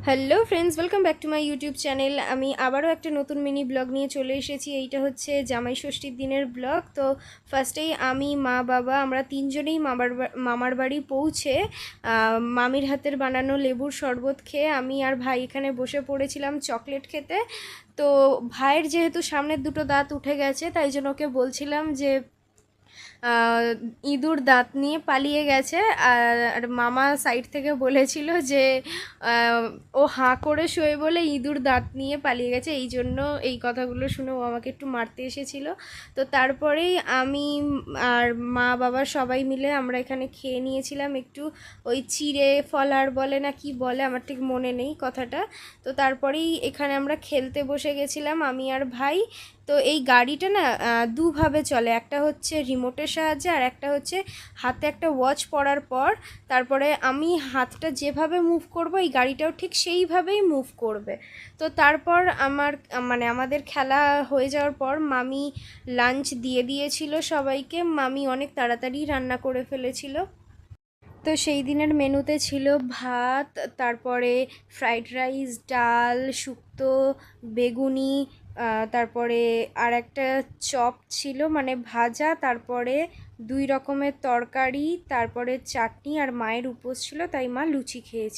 Hello friends, welcome back to my YouTube channel. আমি আবারও একটা নতুন মিনি ব্লগ নিয়ে চলে এসেছি। এইটা হচ্ছে জামাই ষষ্ঠীর দিনের ব্লগ। তো ফার্স্টেই আমি, মা, বাবা আমরা তিনজনেই মামার বাড়ি পৌঁছে মামির হাতের বানানো লেবুর শরবত খেয়ে আমি আর ভাই এখানে বসে পড়েছিলাম চকলেট খেতে। তো ভাইয়ের যেহেতু সামনের দুটো দাঁত উঠে গেছে, তাই জন্য ওকে বলছিলাম যে ইঁদুর দাঁত নিয়ে পালিয়ে গেছে। আর মামা সাইড থেকে বলেছিল যে ও হাঁ করে শোয় বলে ইঁদুর দাঁত নিয়ে পালিয়ে গেছে, এই জন্য এই কথাগুলো শুনে ও আমাকে একটু মারতে এসেছিল। তো তারপরেই আমি আর মা বাবা সবাই মিলে আমরা এখানে খেয়ে নিয়েছিলাম একটু ওই চিড়ে ফলার বলে না কি বলে, আমার ঠিক মনে নেই কথাটা। তো তারপরেই এখানে আমরা খেলতে বসে গেছিলাম আমি আর ভাই। তো এই গাড়িটা না দুভাবে চলে, একটা হচ্ছে রিমোটের সাহায্যে আর একটা হচ্ছে হাতে একটা ওয়াচ পরার পর তারপরে আমি হাতটা যেভাবে মুভ করব এই গাড়িটাও ঠিক সেইভাবেই মুভ করবে। তো তারপর আমাদের খেলা হয়ে যাওয়ার পর মামি লাঞ্চ দিয়ে দিয়েছিল সবাইকে। মামি অনেক তাড়াতাড়ি রান্না করে ফেলেছিল। তো সেই দিনের মেনুতে ছিল ভাত, তারপরে ফ্রাইড রাইস, ডাল, শুক্তো, বেগুনি, তারপরে আর একটা চপ ছিল মানে ভাজা, তারপরে 2 রকমের তরকারি, তারপরে চাটনি, আর মায়ের উপোস ছিল তাই মা লুচি খেয়েছে।